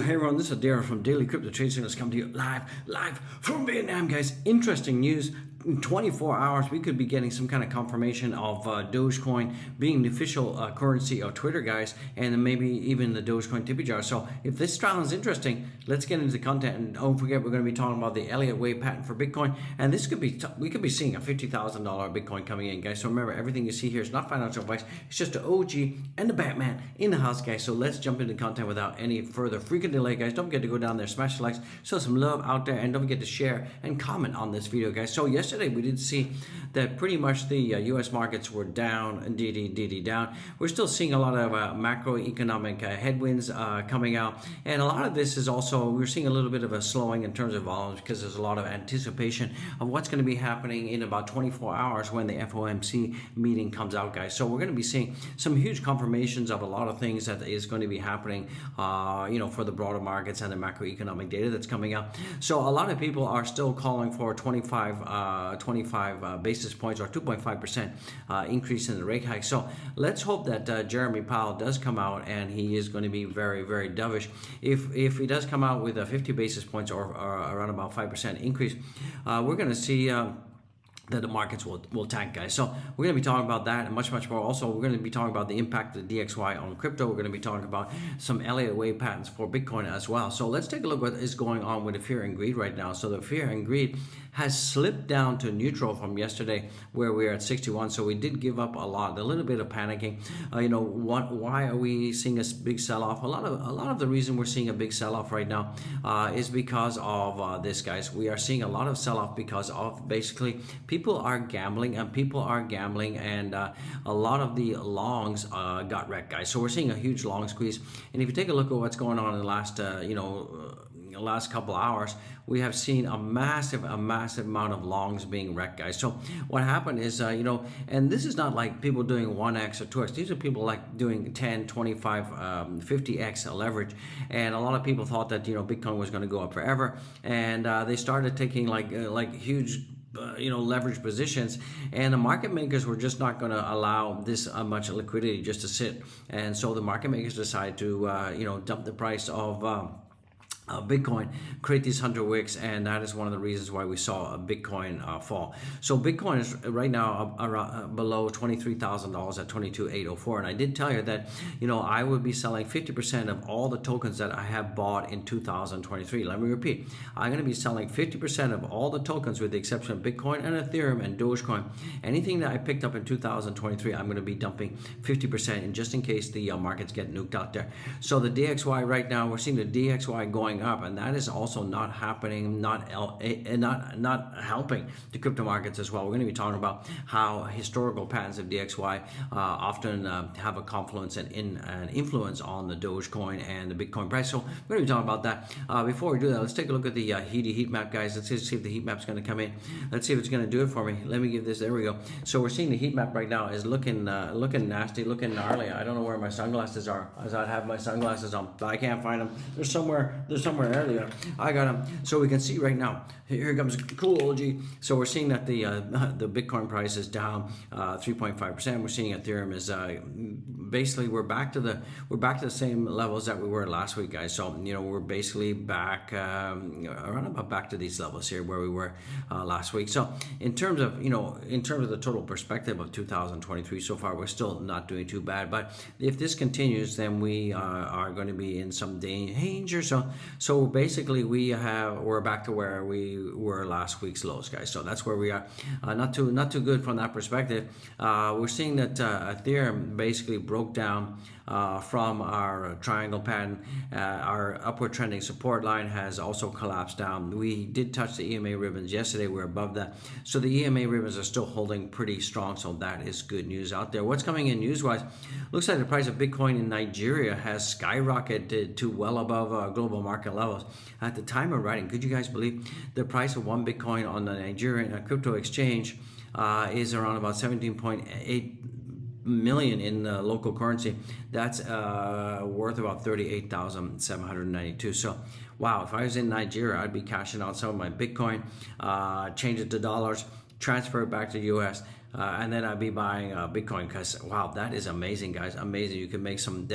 Hey everyone, this is Darren from Daily Crypto Trade Signals coming to you live from Vietnam, guys. Interesting news. In 24 hours, we could be getting some kind of confirmation of Dogecoin being the official currency of Twitter, guys, and then maybe even the Dogecoin tippy jar. So if this sounds interesting, let's get into the content. And don't forget, we're going to be talking about the Elliott Wave patent for Bitcoin, and this could be we could be seeing a $50,000 Bitcoin coming in, guys. So remember, everything you see here is not financial advice. It's just the OG and the Batman in the house, guys. So let's jump into content without any further freaking delay, guys. Don't forget to go down there, smash the likes, show some love out there, and don't forget to share and comment on this video, guys. So yesterday we did see that pretty much the U.S. markets were down, down. We're still seeing a lot of macroeconomic headwinds coming out, and a lot of this is also, we're seeing a little bit of a slowing in terms of volumes because there's a lot of anticipation of what's going to be happening in about 24 hours when the FOMC meeting comes out, guys. So we're going to be seeing some huge confirmations of a lot of things that is going to be happening, for the broader markets and the macroeconomic data that's coming out. So a lot of people are still calling for 25 basis points or 2.5% increase in the rate hike. So let's hope that Jeremy Powell does come out, and he is going to be very, very dovish. If he does come out with a 50 basis points or around about 5% increase, we're going to see that the markets will tank, guys. So we're going to be talking about that and much more. Also, we're going to be talking about the impact of the DXY on crypto. We're going to be talking about some Elliott Wave patents for Bitcoin as well. So let's take a look at what is going on with the fear and greed right now. So the fear and greed has slipped down to neutral from yesterday, where we are at 61. So we did give up a little bit of panicking. Why are we seeing a big sell-off? A lot of the reason we're seeing a big sell-off right now is because of this, guys. We are seeing a lot of sell-off because of basically people are gambling, and a lot of the longs got wrecked, guys. So we're seeing a huge long squeeze. And if you take a look at what's going on in the last couple hours, we have seen a massive amount of longs being wrecked, guys. So what happened is, and this is not like people doing 1x or 2x. These are people like doing 10, 25, 50x leverage. And a lot of people thought that, Bitcoin was going to go up forever. And they started taking like huge leverage positions, and the market makers were just not going to allow this much liquidity just to sit. And so the market makers decided to dump the price of Bitcoin, create these 100 wicks, and that is one of the reasons why we saw a Bitcoin fall. So Bitcoin is right now around below $23,000 at 22,804, and I did tell you that I would be selling 50% of all the tokens that I have bought in 2023. Let me repeat, I'm going to be selling 50% of all the tokens with the exception of Bitcoin and Ethereum and Dogecoin. Anything that I picked up in 2023, I'm going to be dumping 50% in, just in case the markets get nuked out there. So the DXY right now, we're seeing the DXY going up, and that is also not happening, not helping the crypto markets as well. We're going to be talking about how historical patterns of DXY often have a confluence and an influence on the Dogecoin and the Bitcoin price. So we're going to be talking about that. Before we do that, let's take a look at the heat map, guys. Let's see if the heat map's going to come in. Let's see if it's going to do it for me. Let me give this. There we go. So we're seeing the heat map right now is looking nasty, looking gnarly. I don't know where my sunglasses are, as I have my sunglasses on, but I can't find them. They're somewhere earlier. I got them. So we can see right now. Here comes cool OG. So we're seeing that the Bitcoin price is down 3.5%. We're seeing Ethereum is basically we're back to the same levels that we were last week, guys. So we're basically back around about back to these levels here where we were last week. So in terms of the total perspective of 2023 so far, we're still not doing too bad. But if this continues, then we are going to be in some danger. So basically we're back to where we were last week's lows, guys. So that's where we are. Not too good from that perspective. We're seeing that Ethereum basically broke down from our triangle pattern. Our upward trending support line has also collapsed down. We did touch the EMA ribbons yesterday. We're above that. So the EMA ribbons are still holding pretty strong. So that is good news out there. What's coming in news-wise? Looks like the price of Bitcoin in Nigeria has skyrocketed to well above global market levels. At the time of writing, could you guys believe the price of one Bitcoin on the Nigerian crypto exchange is around about 17.8 million in local currency. That's worth about 38,792. So wow, if I was in Nigeria, I'd be cashing out some of my Bitcoin, change it to dollars, transfer it back to US, and then I'd be buying Bitcoin because wow, that is amazing, guys, amazing. You can make some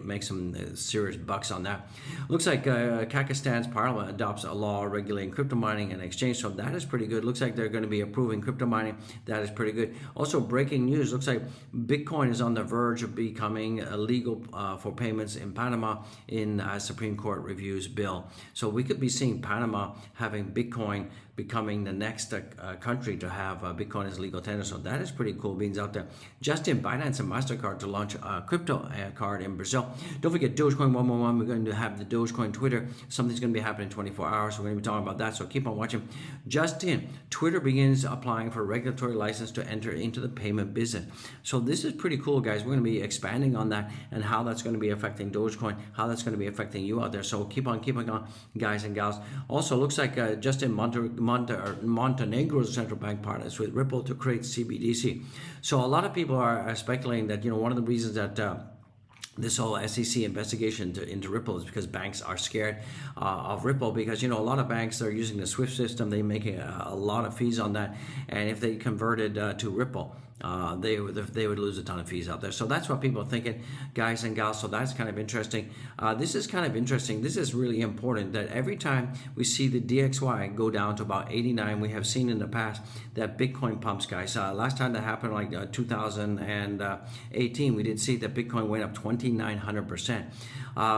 make some serious bucks on that. Looks like Kazakhstan's parliament adopts a law regulating crypto mining and exchange, so that is pretty good. Looks like they're going to be approving crypto mining. That is pretty good. Also, breaking news: looks like Bitcoin is on the verge of becoming illegal for payments in Panama in Supreme Court reviews bill. So we could be seeing Panama having Bitcoin becoming the next country to have Bitcoin as legal tender. So that is pretty cool beans out there. Just in Binance and MasterCard to launch a crypto card in Brazil. Don't forget Dogecoin 111. We're going to have the Dogecoin Twitter. Something's going to be happening in 24 hours. We're going to be talking about that. So keep on watching. Just in, Twitter begins applying for a regulatory license to enter into the payment business. So this is pretty cool, guys. We're going to be expanding on that and how that's going to be affecting Dogecoin, how that's going to be affecting you out there. So keep on keeping on, guys and gals. Also, looks like just in Montenegro's central bank partners with Ripple to create CBDC. So a lot of people are speculating that, you know, one of the reasons that this whole SEC investigation into Ripple is because banks are scared of Ripple because, you know, a lot of banks are using the SWIFT system. They're making a lot of fees on that. And if they converted to Ripple, they would lose a ton of fees out there. So that's what people are thinking, guys and gals. So that's kind of interesting. This is kind of interesting. This is really important that every time we see the DXY go down to about 89, we have seen in the past that Bitcoin pumps, guys. Last time that happened, like 2018, we did see that Bitcoin went up 2,900%.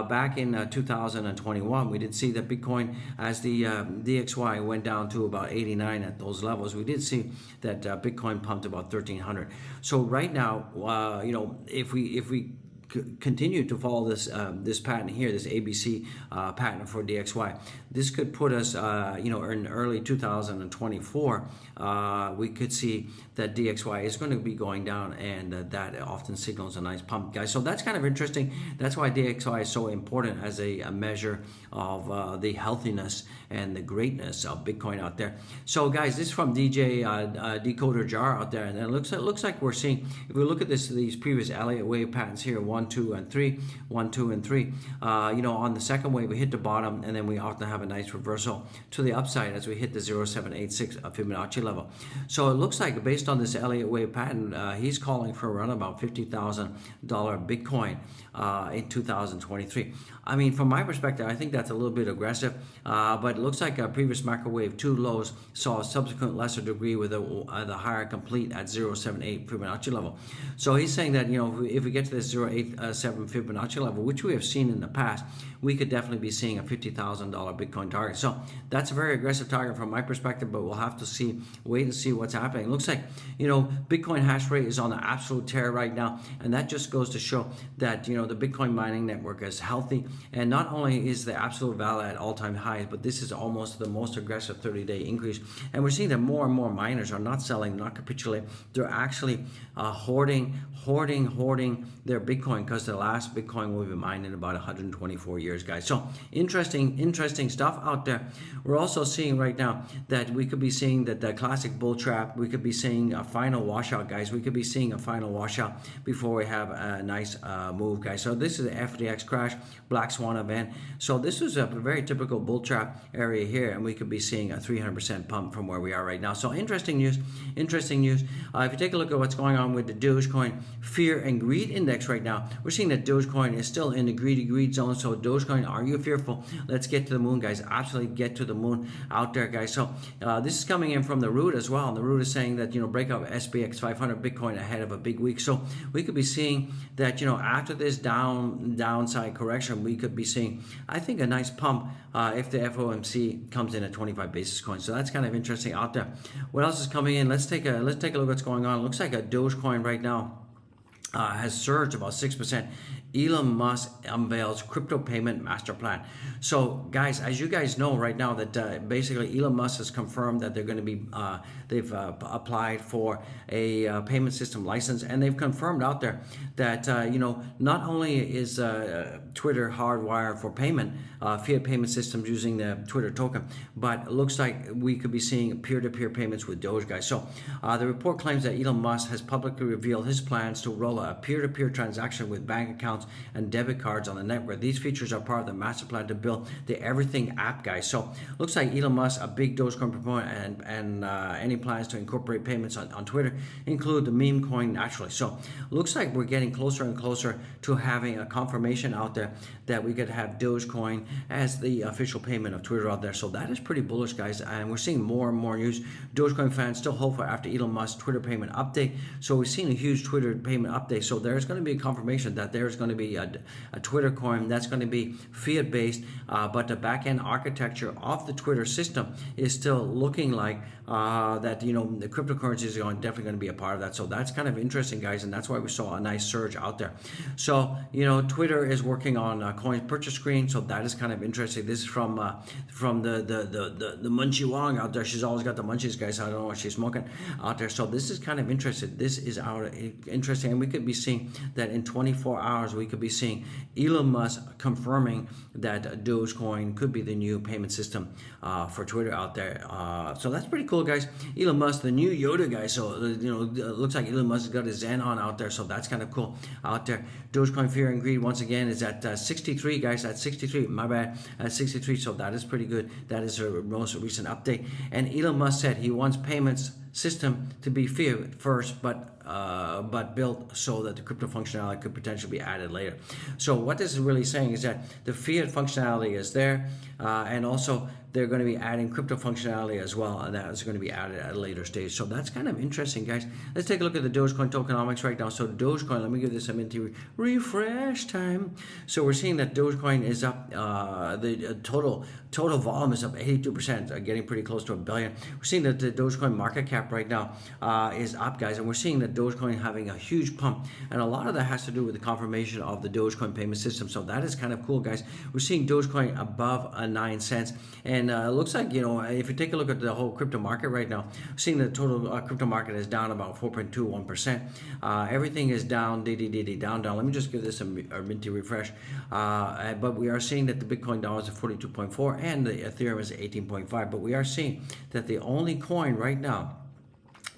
Back in 2021, we did see that Bitcoin, as the DXY went down to about 89 at those levels, we did see that Bitcoin pumped about 1,300. So right now, you know, if we continue to follow this this pattern here, this ABC pattern for DXY, this could put us, you know, in early 2024. We could see that DXY is going to be going down, and that often signals a nice pump, guys. So that's kind of interesting. That's why DXY is so important as a measure of the healthiness and the greatness of Bitcoin out there. So, guys, this is from DJ Decoder Jar out there, and it looks like we're seeing, if we look at these previous Elliott wave patterns here, 1, 2, and 3, 1, 2, and 3. You know, on the second wave, we hit the bottom, and then we often have a nice reversal to the upside as we hit the 0.786 Fibonacci level. So it looks like, based on this Elliott wave pattern, he's calling for around about $50,000 Bitcoin in 2023. I mean, from my perspective, I think that's a little bit aggressive, but it looks like a previous macro wave 2 lows saw a subsequent lesser degree with the higher complete at 0.78 Fibonacci level. So he's saying that, you know, if we get to this 0.87 Fibonacci level, which we have seen in the past, we could definitely be seeing a $50,000 Bitcoin target. So that's a very aggressive target from my perspective, but we'll have to wait and see what's happening. It looks like, you know, Bitcoin hash rate is on an absolute tear right now, and that just goes to show that, you know, the Bitcoin mining network is healthy, and not only is the absolute value at all-time highs, but this is almost the most aggressive 30-day increase. And we're seeing that more and more miners are not selling, not capitulating. They're actually hoarding their Bitcoin, because the last Bitcoin will be mined in about 124 years, guys. So interesting stuff out there. We're also seeing right now that we could be seeing that the classic bull trap, we could be seeing a final washout, guys. We could be seeing a final washout before we have a nice move, guys. So this is the FTX crash, black swan event. So this is a very typical bull trap area here, and we could be seeing a 300% pump from where we are right now. So interesting news. If you take a look at what's going on with the Dogecoin fear and greed index right now, we're seeing that Dogecoin is still in the greed zone. So Dogecoin, are you fearful? Let's get to the moon, guys. Absolutely get to the moon out there, guys. So this is coming in from the root as well, and the root is saying that, you know, break up SPX 500 Bitcoin ahead of a big week. So we could be seeing that, you know, after this downside correction, we could be seeing, I think, a nice pump if the FOMC comes in at 25 basis points. So that's kind of interesting out there. What else is coming in? Let's take a look at what's going on. It looks like a Dogecoin right now has surged about 6%. Elon Musk unveils crypto payment master plan. So, guys, as you guys know right now, that basically Elon Musk has confirmed that they're going to be, they've applied for a payment system license, and they've confirmed out there that, you know, not only is Twitter hardwired for payment, fiat payment systems using the Twitter token, but it looks like we could be seeing peer-to-peer payments with Doge, guys. So the report claims that Elon Musk has publicly revealed his plans to roll out a peer-to-peer transaction with bank accounts accounts and debit cards on the network. These features are part of the master plan to build the Everything app, guys. So looks like Elon Musk, a big Dogecoin proponent, and any plans to incorporate payments on Twitter include the meme coin naturally. So looks like we're getting closer and closer to having a confirmation out there that we could have Dogecoin as the official payment of Twitter out there. So that is pretty bullish, guys, and we're seeing more and more news. Dogecoin fans still hopeful after Elon Musk's Twitter payment update. So we've seen a huge Twitter payment update. So there's going to be a confirmation that there's going to be a Twitter coin that's going to be fiat based, but the back end architecture of the Twitter system is still looking like that, you know, the cryptocurrencies are definitely going to be a part of that. So that's kind of interesting, guys, and that's why we saw a nice surge out there. So, you know, Twitter is working on coin purchase screen, so that is kind of interesting. This is from the Munchie Wong out there. She's always got the munchies, guys. I don't know what she's smoking out there. So this is kind of interesting. This is interesting, and we could be seeing that in 24 hours. We could be seeing Elon Musk confirming that Dogecoin could be the new payment system for Twitter out there. So that's pretty cool, guys. Elon Musk, the new Yoda guy. So you know, it looks like Elon Musk has got his Zen on out there. So that's kind of cool out there. Dogecoin fear and greed once again is at 63, guys. At 63, my bad, at 63. So that is pretty good. That is her most recent update. And Elon Musk said he wants payments system to be fiat first, but built so that the crypto functionality could potentially be added later. So what this is really saying is that the fiat functionality is there, and also they're going to be adding crypto functionality as well, and that is going to be added at a later stage. So that's kind of interesting, guys. Let's take a look at the Dogecoin tokenomics right now. So Dogecoin, let me give this a minute refresh time. So we're seeing that Dogecoin is up, the total volume is up 82%, getting pretty close to $1 billion. We're seeing that the Dogecoin market cap right now is up, guys, and we're seeing that Dogecoin having a huge pump, and a lot of that has to do with the confirmation of the Dogecoin payment system. So that is kind of cool, guys. We're seeing Dogecoin above 9 cents, and it looks like, you know, if you take a look at the whole crypto market right now, we're seeing the total crypto market is down about 4.21%. Everything is down, down. Let me just give this a minty refresh. But we are seeing that the Bitcoin down is at 42.4 and the Ethereum is at 18.5. But we are seeing that the only coin right now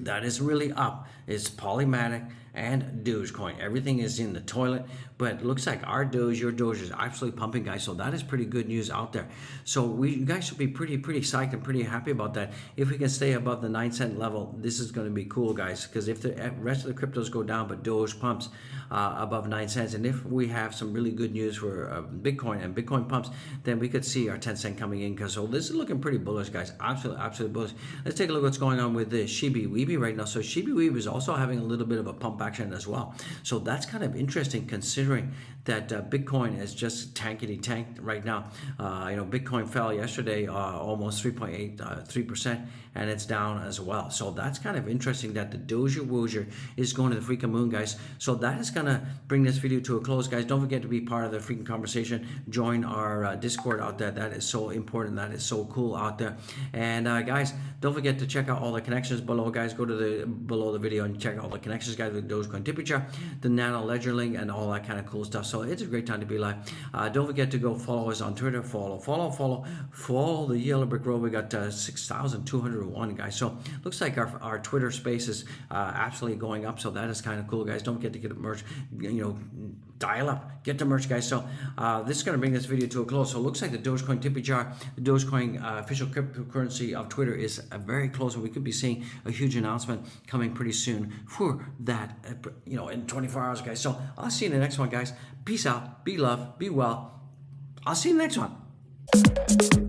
that is really up is Polymatic and Dogecoin. Everything is in the toilet, but it looks like our Doge, your Doge is absolutely pumping, guys. So that is pretty good news out there. So you guys should be pretty psyched and pretty happy about that. If we can stay above the 9 cent level, this is going to be cool, guys, because if the rest of the cryptos go down but Doge pumps above 9 cents, and if we have some really good news for Bitcoin and Bitcoin pumps, then we could see our 10 cent coming in. Because so this is looking pretty bullish, guys. Absolutely bullish. Let's take a look at what's going on with the Shibi Weeby right now. So Shibi Weeby is also having a little bit of a pump action as well. So that's kind of interesting, considering that Bitcoin is just tanked right now. You know, Bitcoin fell yesterday almost 3.83%, and it's down as well. So that's kind of interesting that the Doge Woozer is going to the freaking moon, guys. So that is going to bring this video to a close, guys. Don't forget to be part of the freaking conversation. Join our Discord out there. That is so important. That is so cool out there. And guys, don't forget to check out all the connections below, guys. Go to below the video and check out all the connections, guys, with Dogecoin Tippy chart, the Nano Ledger link, and all that kind of cool stuff. So it's a great time to be live. Don't forget to go follow us on Twitter. Follow the Yellow Brick Road. We got 6,201, guys. So looks like our Twitter space is absolutely going up. So that is kind of cool, guys. Don't forget to get the merch. You know, dial up, get the merch, guys. So this is going to bring this video to a close. So it looks like the Dogecoin Tippy jar, the Dogecoin official cryptocurrency of Twitter, is very close, and we could be seeing a huge announcement coming pretty soon for that, you know, in 24 hours, guys. So I'll see you in the next one, guys. Peace out, be love, be well. I'll see you in the next one.